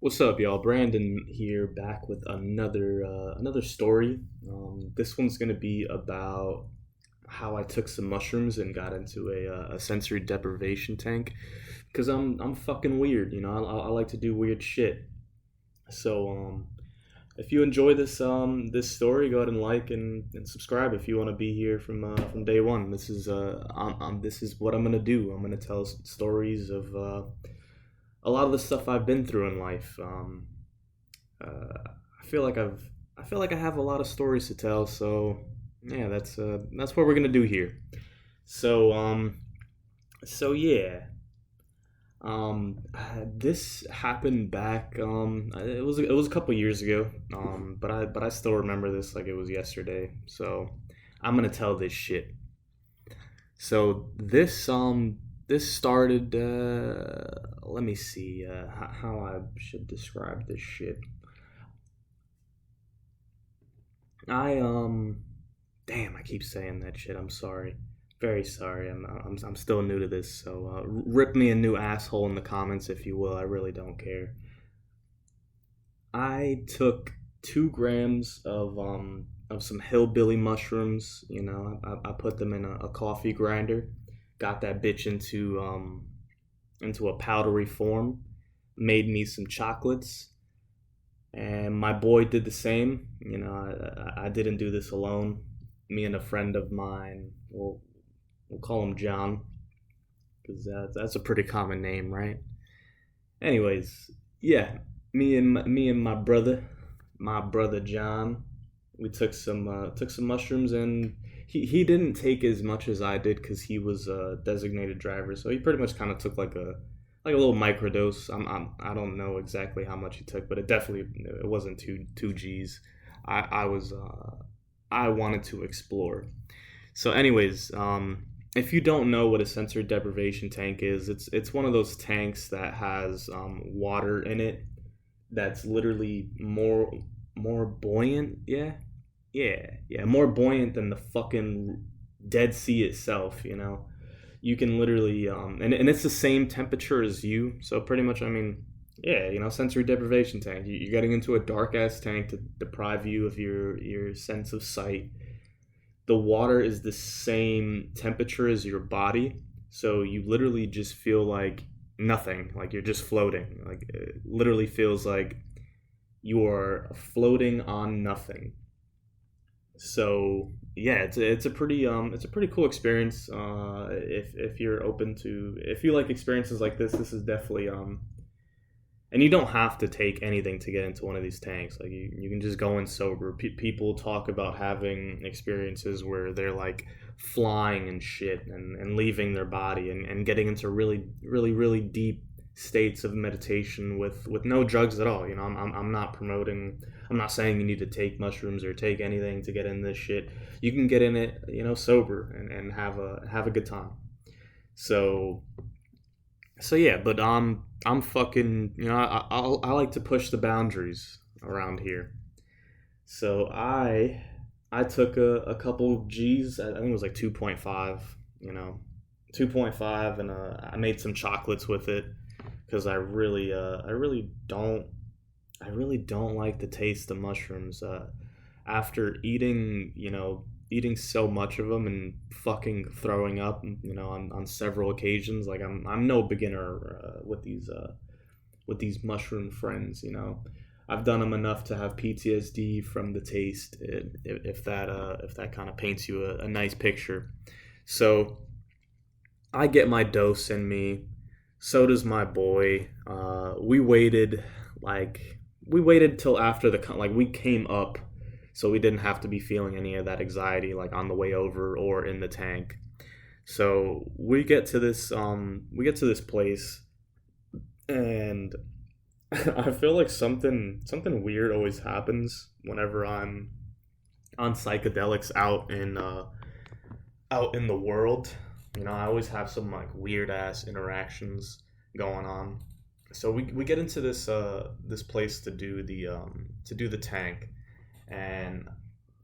What's up, y'all? Brandon here, back with another story. This one's gonna be about how I took some mushrooms and got into a sensory deprivation tank. Cause I'm fucking weird, you know. I like to do weird shit. So if you enjoy this story, go ahead and like and subscribe if you want to be here from day one. This is what I'm gonna do. I'm gonna tell stories of a lot of the stuff I've been through in life. I feel like I have a lot of stories to tell. So yeah, that's what we're gonna do here. So so yeah. This happened back. It was a couple years ago. But I still remember this like it was yesterday. So I'm gonna tell this shit. So this started. Let me see. How I should describe this shit. I Damn, I keep saying that shit. I'm sorry. Very sorry. I'm still new to this, so rip me a new asshole in the comments if you will. I really don't care. I took 2 grams of some hillbilly mushrooms. You know, I put them in a coffee grinder, got that bitch into a powdery form, made me some chocolates, and my boy did the same. You know, I didn't do this alone. Me and a friend of mine, we'll call him John, because that's a pretty common name, right? Anyways, yeah, me and my brother John, we took some mushrooms, and he didn't take as much as I did because he was a designated driver, so he pretty much kind of took like a little microdose. I don't know exactly how much he took, but it wasn't two G's. I was I wanted to explore. So, anyways, if you don't know what a sensory deprivation tank is, it's one of those tanks that has water in it that's literally more buoyant. Yeah, more buoyant than the fucking Dead Sea itself. You know, you can literally and it's the same temperature as you. So pretty much, I mean, yeah, you know, sensory deprivation tank. You're getting into a dark ass tank to deprive you of your sense of sight. The water is the same temperature as your body, so you literally just feel like nothing, like you're just floating. Like it literally feels like you are floating on nothing. So yeah, it's a pretty cool experience. If you're open to, if you like experiences like this is definitely and you don't have to take anything to get into one of these tanks. Like you can just go in sober. People talk about having experiences where they're like flying and shit, and leaving their body, and getting into really deep states of meditation with no drugs at all. You know, I'm not promoting. I'm not saying you need to take mushrooms or take anything to get in this shit. You can get in it, you know, sober, and have a good time. So so yeah, but I'm fucking, you know, I like to push the boundaries around here. So I took a couple G's. I think it was like 2.5. You know, 2.5, and I made some chocolates with it because I really don't like the taste of mushrooms. After eating, you know, eating so much of them and fucking throwing up, you know, on several occasions. Like I'm no beginner with these mushroom friends. You know, I've done them enough to have PTSD from the taste. If that kind of paints you a nice picture. So I get my dose in me. So does my boy. We waited till after like we came up, so we didn't have to be feeling any of that anxiety like on the way over or in the tank. So we get to this place, and I feel like something weird always happens whenever I'm on psychedelics out in the world. You know, I always have some like weird ass interactions going on. So we get into this place to do the tank, and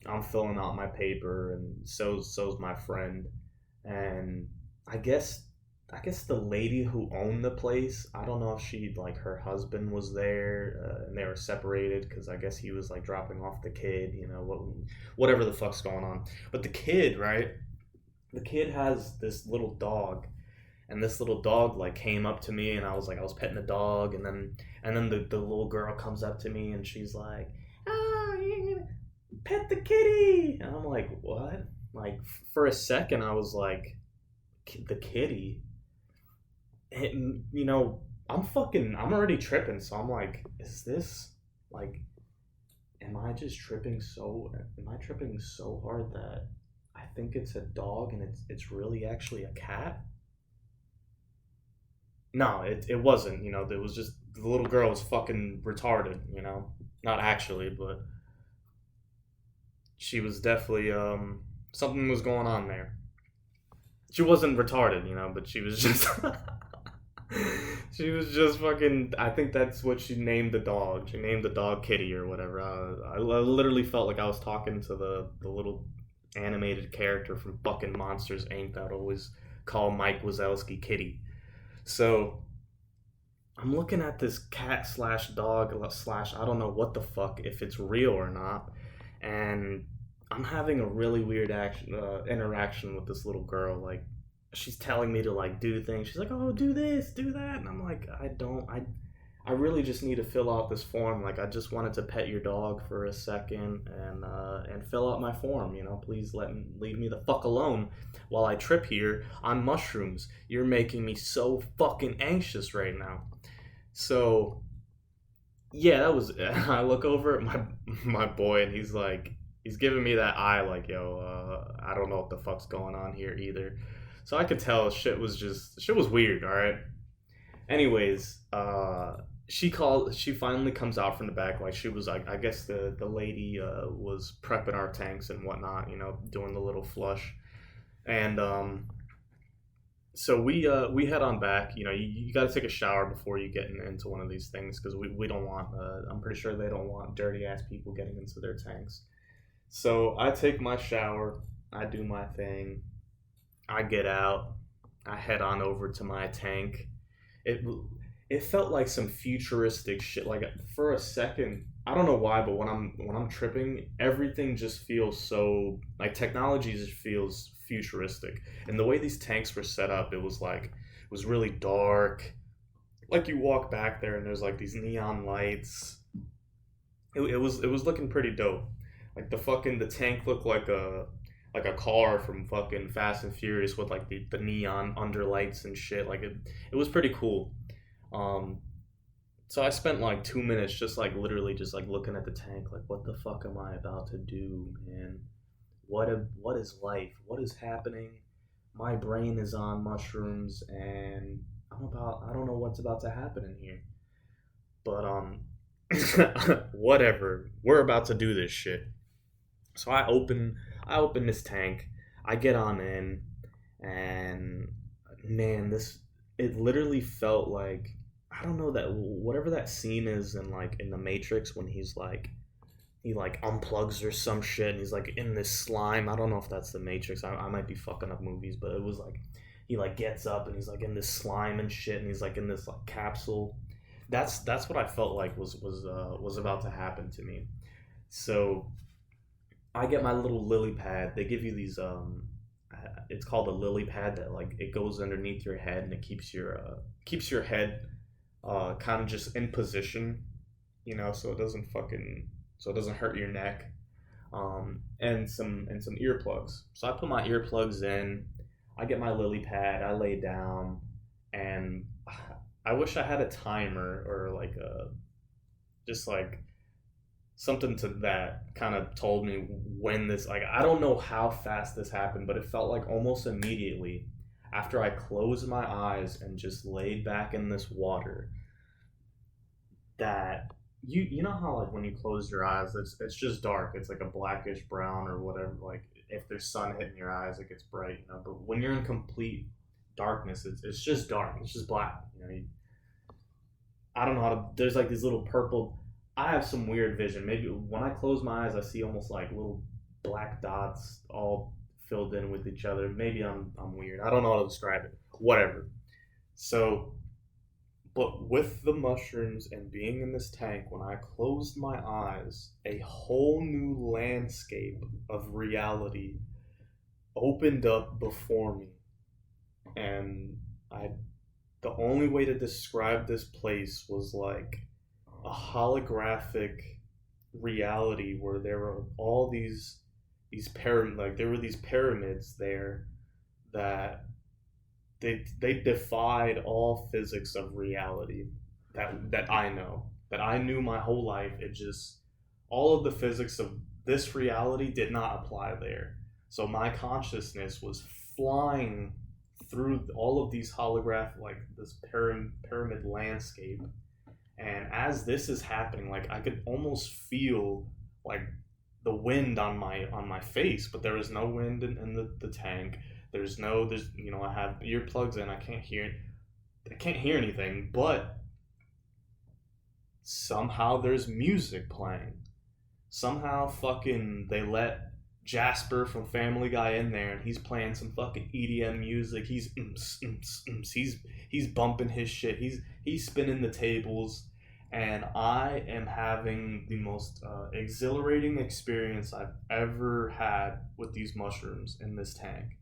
I'm filling out my paper, and so's my friend, and I guess I guess the lady who owned the place, I don't know if she like her husband was there and they were separated because I guess he was like dropping off the kid, whatever the fuck's going on. But the kid, right? The kid has this little dog, and this little dog like came up to me, and I was petting the dog, and then the little girl comes up to me and she's like, "Ah, pet the kitty," and I'm like, "What?" Like for a second, I was like, "The kitty." And, I'm already tripping, so I'm like, is this like, am I tripping so hard that I think it's a dog and it's really actually a cat? No, it wasn't, it was just the little girl was fucking retarded, not actually, but she was definitely, something was going on there. She wasn't retarded, but she was just she was just fucking. I think that's what she named the dog. She named the dog Kitty or whatever. I literally felt like I was talking to the little animated character from fucking Monsters Inc. that would always call Mike Wazowski Kitty. So I'm looking at this cat slash dog slash I don't know what the fuck if it's real or not, and I'm having a really weird interaction with this little girl. Like she's telling me to like do things. She's like, "Oh, do this, do that," and I'm like, "I don't. I really just need to fill out this form. Like, I just wanted to pet your dog for a second and fill out my form. Please leave me the fuck alone while I trip here on mushrooms. You're making me so fucking anxious right now." So yeah, that was. I look over at my boy, and he's giving me that eye, like, "Yo, I don't know what the fuck's going on here either." So I could tell shit was weird. All right. Anyways, she finally comes out from the back, like she was like, I guess the lady was prepping our tanks and whatnot, doing the little flush, and so we head on back. You got to take a shower before you get into one of these things because we don't want. I'm pretty sure they don't want dirty ass people getting into their tanks. So I take my shower, I do my thing, I get out, I head on over to my tank. It it felt like some futuristic shit. Like for a second, I don't know why, but when I'm tripping, everything just feels so like technology just feels futuristic. And the way these tanks were set up, it was really dark. Like you walk back there and there's like these neon lights. It was looking pretty dope. Like the tank looked like a car from fucking Fast and Furious with like the neon underlights and shit. Like it was pretty cool. Um, so I spent like 2 minutes just like literally just like looking at the tank, like what the fuck am I about to do, man? What is life? What is happening? My brain is on mushrooms, and I don't know what's about to happen in here. But whatever. We're about to do this shit. So I open this tank. I get on in, and man, this it literally felt like I don't know that whatever that scene is in the Matrix when he like unplugs or some shit and he's like in this slime. I don't know if that's the Matrix. I might be fucking up movies, but it was like he like gets up and he's like in this slime and shit and he's like in this like capsule. That's what I felt like was about to happen to me. So I get my little lily pad. They give you these it's called a lily pad that like it goes underneath your head and it keeps your head kind of just in position, so it doesn't hurt your neck. And some earplugs. So I put my earplugs in. I get my lily pad. I lay down, and I wish I had a timer or like a just like something to that kind of told me when this like I don't know how fast this happened, but it felt like almost immediately after I closed my eyes and just laid back in this water that you know how like when you close your eyes it's just dark, it's like a blackish brown or whatever, like if there's sun hitting your eyes it gets bright, but when you're in complete darkness it's just dark, it's just black, I don't know how to. There's like these little purple. I have some weird vision. Maybe when I close my eyes, I see almost like little black dots all filled in with each other. Maybe I'm weird. I don't know how to describe it. Whatever. So, but with the mushrooms and being in this tank, when I closed my eyes, a whole new landscape of reality opened up before me. And I, the only way to describe this place was like a holographic reality where there were all these pyramid like there were these pyramids there that they defied all physics of reality that I know, that I knew my whole life. It just, all of the physics of this reality did not apply there. So my consciousness was flying through all of these holograph, like this pyramid landscape. And as this is happening, like I could almost feel like the wind on my face, but there is no wind in the tank. There's I have earplugs in. I can't hear anything, but somehow there's music playing. Somehow fucking they let Jasper from Family Guy in there, and he's playing some fucking EDM music. He's he's bumping his shit. He's spinning the tables, and I am having the most exhilarating experience I've ever had with these mushrooms in this tank.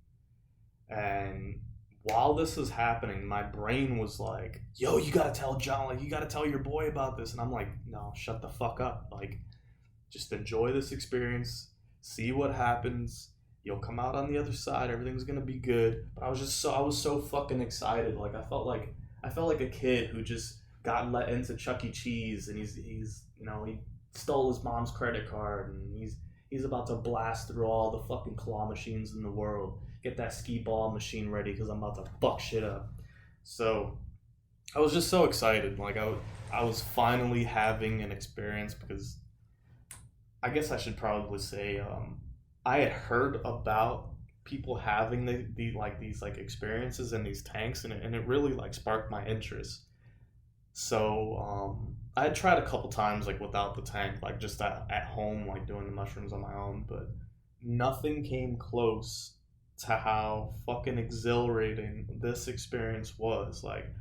And while this was happening, my brain was like, "Yo, you gotta tell John. Like, you gotta tell your boy about this." And I'm like, "No, shut the fuck up. Like, just enjoy this experience. See what happens. You'll come out on the other side. Everything's gonna be good." But I was so fucking excited. Like, I felt like a kid who just got let into Chuck E. Cheese, and he's he stole his mom's credit card, and he's about to blast through all the fucking claw machines in the world. Get that skee ball machine ready because I'm about to fuck shit up. So I was just so excited. Like I was finally having an experience, because I guess I should probably say I had heard about people having these like experiences in these tanks, and it really like sparked my interest. So I had tried a couple times like without the tank, like just at home, like doing the mushrooms on my own, but nothing came close to how fucking exhilarating this experience was. Like,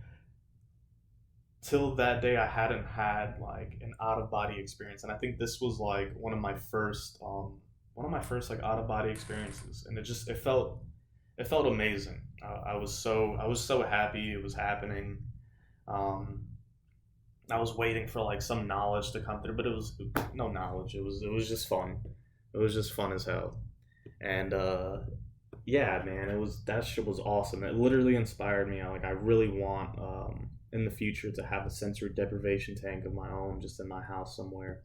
till that day I hadn't had like an out of body experience, and I think this was like one of my first like out of body experiences, and it felt amazing. I was so happy it was happening. Um, I was waiting for like some knowledge to come through, but it was no knowledge. It was just fun. It was just fun as hell. And yeah, man, it was that shit was awesome. It literally inspired me. I really want in the future to have a sensory deprivation tank of my own, just in my house somewhere.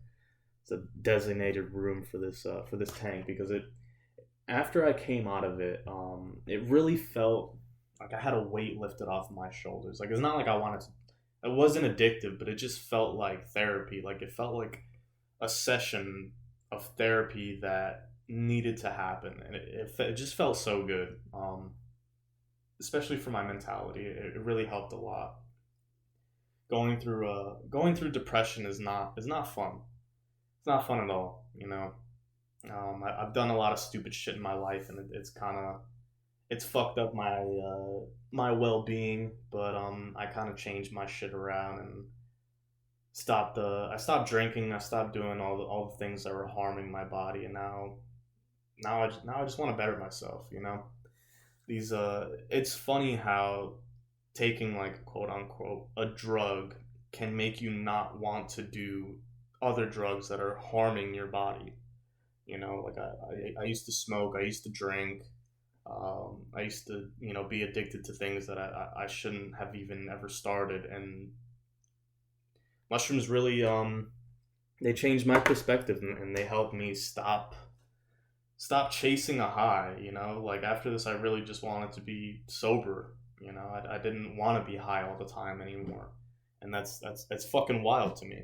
It's a designated room for this tank, because it after I came out of it, it really felt like I had a weight lifted off my shoulders. Like, it's not like I wanted to. It wasn't addictive, but it just felt like therapy. Like, it felt like a session of therapy that needed to happen, and it just felt so good. Especially for my mentality, it really helped a lot. Going through depression is not fun. It's not fun at all. I've done a lot of stupid shit in my life, and it's kind of it's fucked up my well being. But I kind of changed my shit around and I stopped drinking. I stopped doing all the things that were harming my body, and now I just want to better myself. These it's funny how taking like quote unquote a drug can make you not want to do other drugs that are harming your body. Like I used to smoke, I used to drink, I used to be addicted to things that I shouldn't have even ever started. And mushrooms really they changed my perspective, and they helped me stop chasing a high. Like, after this I really just wanted to be sober. I didn't want to be high all the time anymore, and that's fucking wild to me.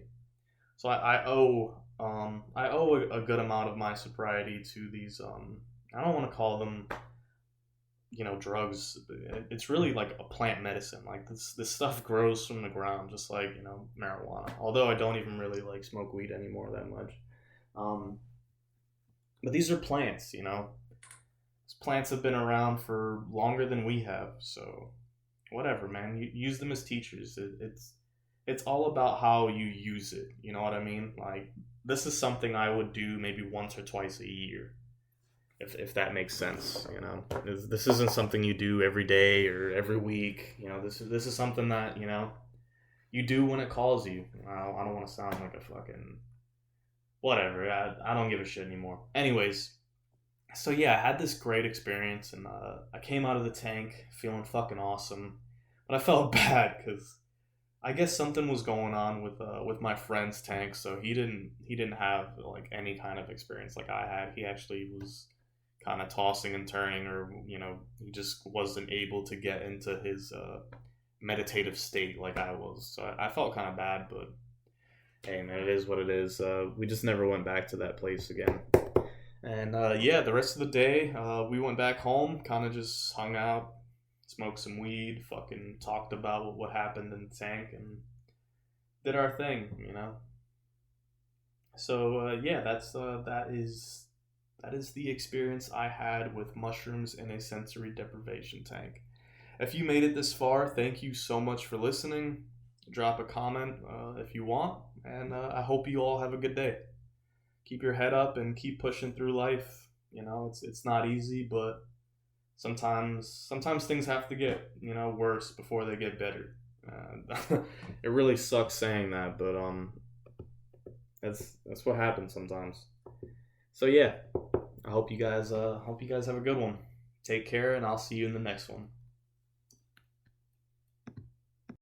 So I owe a good amount of my sobriety to these I don't want to call them drugs. It's really like a plant medicine. Like, this stuff grows from the ground, just like marijuana. Although I don't even really like smoke weed anymore that much. Um, but these are plants. These plants have been around for longer than we have. So whatever, man. You use them as teachers. It's all about how you use it. You know what I mean? Like, this is something I would do maybe once or twice a year, if that makes sense. You know, this isn't something you do every day or every week. You know, this is something that you do when it calls you. I don't want to sound like a fucking whatever. I don't give a shit anymore. Anyways, so yeah, I had this great experience, and I came out of the tank feeling fucking awesome, but I felt bad because I guess something was going on with my friend's tank, so he didn't have like any kind of experience like I had. He actually was kind of tossing and turning, or he just wasn't able to get into his meditative state like I was. So I felt kind of bad, but hey, man, it is what it is. We just never went back to that place again. And yeah, the rest of the day, we went back home, kind of just hung out, smoked some weed, fucking talked about what happened in the tank, and did our thing. So yeah, that is the experience I had with mushrooms in a sensory deprivation tank. If you made it this far, thank you so much for listening. Drop a comment if you want, and I hope you all have a good day. Keep your head up and keep pushing through life. It's not easy, but sometimes things have to get worse before they get better. It really sucks saying that, but that's what happens sometimes. So yeah, I hope you guys have a good one. Take care, and I'll see you in the next one.